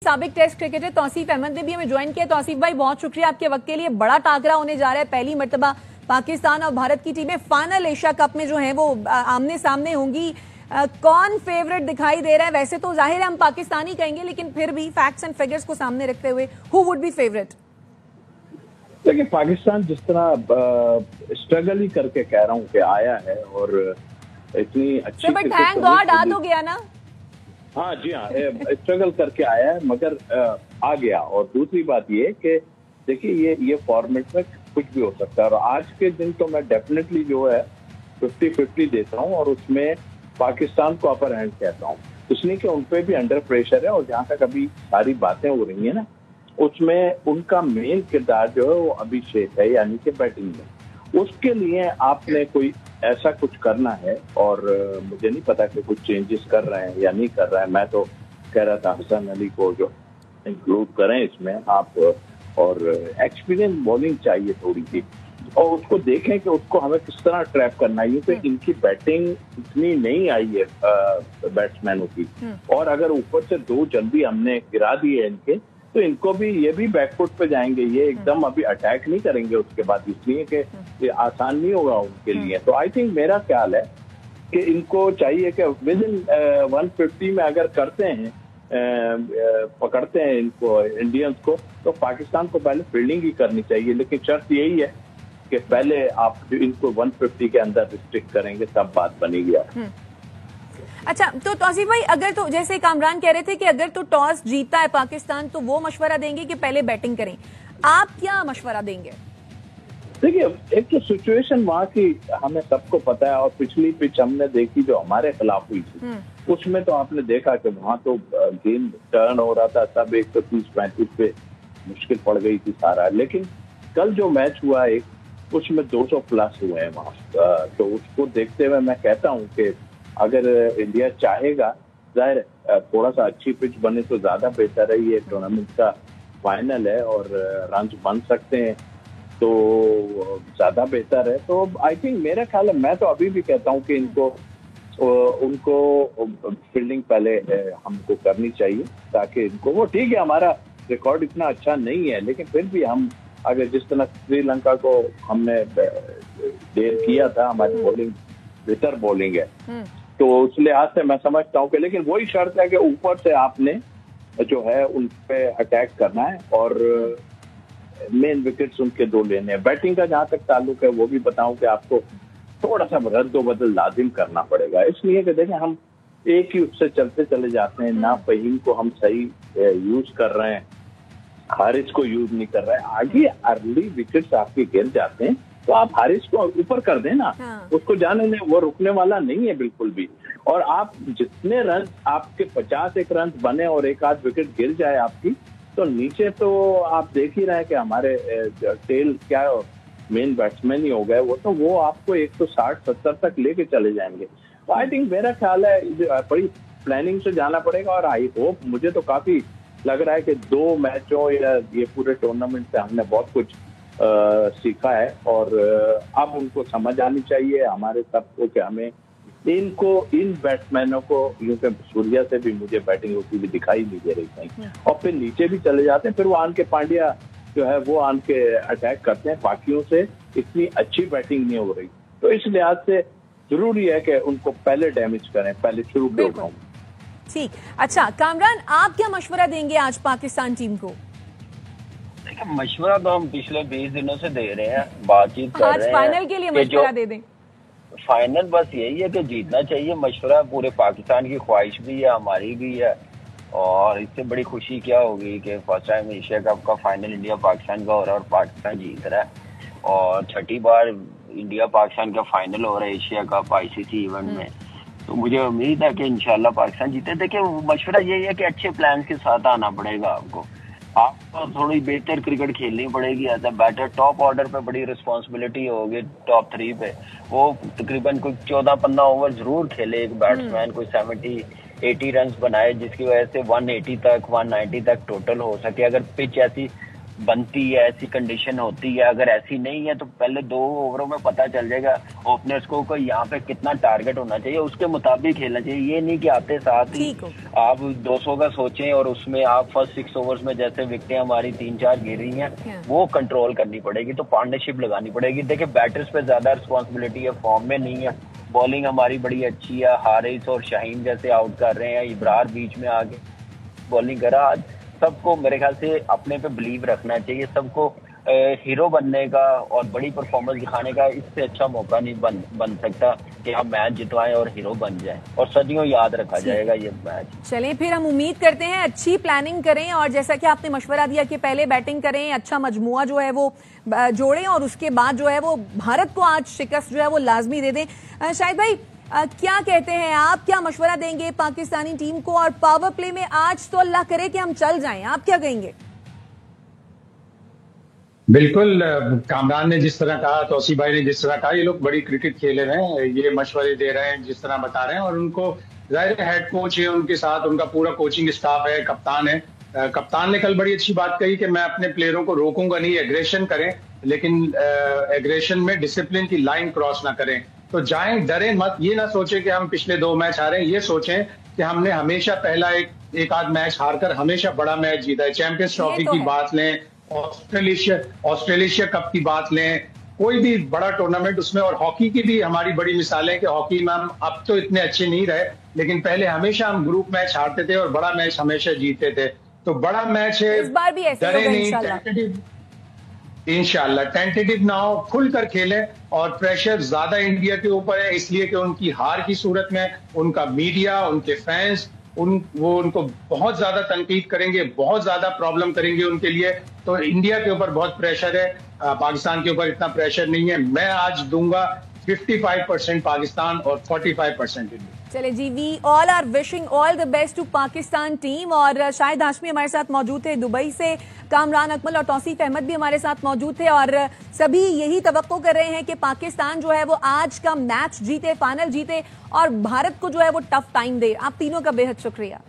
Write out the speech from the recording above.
साबिक test cricketer Tausif Ahmad ने भी हमें ज्वाइन किया। तौसीफ भाई, बहुत शुक्रिया आपके वक्त के लिए। बड़ा टाकरा होने जा रहा है, पहली मर्तबा पाकिस्तान और भारत की टीमें फाइनल एशिया कप में जो है वो आमने सामने होंगी। कौन फेवरेट दिखाई दे रहा है? वैसे तो जाहिर है हम पाकिस्तानी कहेंगे, लेकिन फिर भी फैक्ट्स एंड फिगर्स को सामने रखते हुए हु वुड बी फेवरेट? देखिए, पाकिस्तान जिस तरह स्ट्रगल ही करके कह रहा हूँ कि आया है और इतनी अच्छी थैंक गॉड आ तो गया ना। हाँ जी हाँ, स्ट्रगल करके आया है मगर आ गया। और दूसरी बात ये कि देखिए ये फॉर्मेट में कुछ भी हो सकता है और आज के दिन तो मैं डेफिनेटली जो है 50-50 देता हूँ और उसमें पाकिस्तान को अपर हैंड कहता हूँ, इसलिए कि उन पे भी अंडर प्रेशर है और जहाँ तक अभी सारी बातें हो रही है ना, उसमें उनका मेन किरदार जो है वो अभिषेक है, यानी कि बैटिंग में। उसके लिए आपने कोई ऐसा कुछ करना है और मुझे नहीं पता कि कुछ चेंजेस कर रहे हैं या नहीं कर रहे हैं। मैं तो कह रहा था हसन अली को जो इंक्लूड करें इसमें आप, और एक्सपीरियंस बॉलिंग चाहिए थोड़ी सी, और उसको देखें कि उसको हमें किस तरह ट्रैप करना है, क्योंकि इनकी बैटिंग इतनी नहीं आई है बैट्समैनों की, और अगर ऊपर से 2 जल्दी हमने गिरा दिए इनके तो इनको भी ये भी बैकफुट पे जाएंगे, ये एकदम अभी अटैक नहीं करेंगे उसके बाद, इसलिए कि ये आसान नहीं होगा उनके लिए। तो आई थिंक मेरा ख्याल है कि इनको चाहिए कि विद इन 150 में अगर करते हैं, पकड़ते हैं इनको इंडियंस को, तो पाकिस्तान को पहले फील्डिंग ही करनी चाहिए, लेकिन शर्त यही है कि पहले आप इनको 150 के अंदर रिस्ट्रिक्ट करेंगे तब बात बनेगी। अच्छा, तो तौसीफ भाई, अगर तो जैसे कामरान कह रहे थे कि अगर तो टॉस जीतता है पाकिस्तान तो वो मशवरा देंगे कि पहले बैटिंग करें, आप क्या मशवरा देंगे? देखिए, एक तो सिचुएशन वहाँ की हमें सबको पता है, और पिछली पिच हमने देखी जो हमारे खिलाफ हुई थी, उसमें तो आपने देखा कि वहाँ तो गेंद टर्न हो रहा था, तब 130-135 पे मुश्किल पड़ गई थी सारा। लेकिन कल जो मैच हुआ एक, उसमें 200 प्लस हुए हैं वहाँ, तो उसको देखते हुए मैं कहता हूँ कि अगर इंडिया चाहेगा, जाहिर थोड़ा सा अच्छी पिच बने तो ज्यादा बेहतर है। ये टूर्नामेंट का फाइनल है और रन बन सकते हैं तो ज्यादा बेहतर है। तो आई थिंक मेरा ख्याल है, मैं तो अभी भी कहता हूँ कि उनको फील्डिंग पहले हमको करनी चाहिए, ताकि इनको वो, ठीक है हमारा रिकॉर्ड इतना अच्छा नहीं है, लेकिन फिर भी हम अगर जिस तरह श्रीलंका को हमने देर किया था, हमारी बॉलिंग बेहतर बॉलिंग है, तो उस लिहाज से मैं समझता हूँ कि, लेकिन वही शर्त है कि ऊपर से आपने जो है उन पे अटैक करना है और मेन विकेट्स उनके 2 लेने हैं। बैटिंग का जहां तक ताल्लुक है, वो भी बताऊं कि आपको थोड़ा सा रद्दोबदल लाजिम करना पड़ेगा, इसलिए कि देखें हम एक ही उससे चलते चले जाते हैं ना, फहीम को हम सही यूज कर रहे हैं, हारिस को यूज नहीं कर रहे हैं। आगे अर्ली विकेट्स आपके गिर जाते हैं तो आप हारिस को ऊपर कर देना, उसको जाने दें, वो रुकने वाला नहीं है बिल्कुल भी। और आप जितने रन आपके 51 रन बने और एक आध विकेट गिर जाए आपकी, तो नीचे तो आप देख ही रहे हैं कि हमारे टेल क्या मेन बैट्समैन ही हो गए वो आपको 160-170 तक लेके चले जाएंगे। तो आई थिंक मेरा ख्याल है बड़ी प्लानिंग से जाना पड़ेगा, और आई होप, मुझे तो काफी लग रहा है कि 2 मैचों या ये पूरे टूर्नामेंट से हमने बहुत कुछ सीखा है, और अब उनको समझ आनी चाहिए हमारे सबको कि हमें इन बैट्समैनों को, क्योंकि सूर्या से भी मुझे बैटिंग होती हुई दिखाई नहीं दे रही कहीं, और फिर नीचे भी चले जाते हैं, फिर वो आन के पांड्या जो है वो आन के अटैक करते हैं, बाकियों से इतनी अच्छी बैटिंग नहीं हो रही। तो इस लिहाज से जरूरी है कि उनको पहले डैमेज करें, पहले शुरू पे उठाऊं। ठीक, अच्छा कामरान, आप क्या मशवरा देंगे आज पाकिस्तान टीम को? मशवरा तो हम पिछले 20 दिनों से दे रहे हैं, बातचीत कर रहे हैं। फाइनल के लिए मशवरा दे दें। फाइनल बस यही है कि जीतना चाहिए। मशवरा पूरे पाकिस्तान की ख्वाहिश भी है, हमारी भी है, और इससे बड़ी खुशी क्या होगी कि फर्स्ट टाइम एशिया कप का फाइनल इंडिया पाकिस्तान का हो रहा है और पाकिस्तान जीत रहा है, और 6ठी बार इंडिया पाकिस्तान का फाइनल हो रहा है एशिया कप ICC इवेंट में। तो मुझे उम्मीद है कि इंशाल्लाह पाकिस्तान जीते। देखिए, मशवरा यही है कि अच्छे प्लान के साथ आना पड़ेगा आपको थोड़ी बेहतर क्रिकेट खेलनी पड़ेगी as a batter. Top order पे बड़ी रिस्पॉन्सिबिलिटी होगी, टॉप 3 पे वो तकरीबन कोई 14-15 ओवर जरूर खेले एक बैट्समैन, कोई 70-80 रन बनाए, जिसकी वजह से 180 तक 190 तक टोटल हो सके। अगर पिच ऐसी बनती है, ऐसी कंडीशन होती है। अगर ऐसी नहीं है तो पहले 2 ओवरों में पता चल जाएगा ओपनर्स को यहाँ पे कितना टारगेट होना चाहिए, उसके मुताबिक खेलना चाहिए। ये नहीं कि आते साथ ही आप 200 का सोचें और उसमें आप फर्स्ट 6 ओवर्स में जैसे विकेटें हमारी 3-4 गिर रही हैं वो कंट्रोल करनी पड़ेगी, तो पार्टनरशिप लगानी पड़ेगी। देखिए बैटर्स पे ज्यादा रिस्पॉन्सिबिलिटी है, फॉर्म में नहीं है, बॉलिंग हमारी बड़ी अच्छी है, हारिस और शाहीन जैसे आउट कर रहे हैं, इब्रार बीच में आगे बॉलिंग करा। आज सबको मेरे ख्याल से अपने पे बिलीव रखना चाहिए, सबको हीरो बनने का और बड़ी परफॉर्मेंस दिखाने का इससे अच्छा मौका नहीं बन सकता कि हम मैच जितवाएं और हीरो बन जाएं, और सदियों याद रखा जाएगा ये मैच। चलें फिर हम उम्मीद करते हैं अच्छी प्लानिंग करें, और जैसा कि आपने मशवरा दिया कि पहले बैटिंग करें, अच्छा मजमुआ जो है वो जोड़ें और उसके बाद जो है वो भारत को आज शिकस्त जो है वो लाजमी दे दें। शाहिद भाई क्या कहते हैं आप, क्या मशवरा देंगे पाकिस्तानी टीम को? और पावर प्ले में आज तो अल्लाह करे कि हम चल जाएं, आप क्या कहेंगे? बिल्कुल, कामरान ने जिस तरह कहा, तौसीफ भाई ने जिस तरह कहा, ये लोग बड़ी क्रिकेट खेले रहे हैं, ये मशवरे दे रहे हैं जिस तरह बता रहे हैं, और उनको जाहिर हेड कोच है, उनके साथ उनका पूरा कोचिंग स्टाफ है, कप्तान है। कप्तान ने कल बड़ी अच्छी बात कही कि मैं अपने प्लेयरों को रोकूंगा नहीं, एग्रेशन करें, लेकिन एग्रेशन में डिसिप्लिन की लाइन क्रॉस ना करें। तो जाएं, डरें मत, ये ना सोचें कि हम पिछले 2 मैच हारे, ये सोचें कि हमने हमेशा पहला एक आध मैच हारकर हमेशा बड़ा मैच जीता है। चैंपियंस ट्रॉफी की बात लें, ऑस्ट्रेलिया कप की बात लें, कोई भी बड़ा टूर्नामेंट उसमें, और हॉकी की भी हमारी बड़ी मिसालें कि हॉकी में हम अब तो इतने अच्छे नहीं रहे, लेकिन पहले हमेशा हम ग्रुप मैच हारते थे और बड़ा मैच हमेशा जीतते थे। तो बड़ा मैच है, इस बार भी ऐसे डरे नहीं, इंशाल्लाह टेंटेटिव ना हो, खुलकर खेलें। और प्रेशर ज्यादा इंडिया के ऊपर है, इसलिए कि उनकी हार की सूरत में उनका मीडिया, उनके फैंस वो उनको बहुत ज्यादा तनकीद करेंगे, बहुत ज्यादा प्रॉब्लम करेंगे उनके लिए। तो इंडिया के ऊपर बहुत प्रेशर है, पाकिस्तान के ऊपर इतना प्रेशर नहीं है। मैं आज दूंगा 55% पाकिस्तान और 45% इंडिया। चले जी, we all are wishing all the best to Pakistan team. और शाहिद हाशमी हमारे साथ मौजूद थे दुबई से, कामरान अकमल और तौसीफ अहमद भी हमारे साथ मौजूद थे, और सभी यही तवक्को कर रहे हैं कि पाकिस्तान जो है वो आज का मैच जीते, फाइनल जीते और भारत को जो है वो टफ टाइम दे। आप तीनों का बेहद शुक्रिया।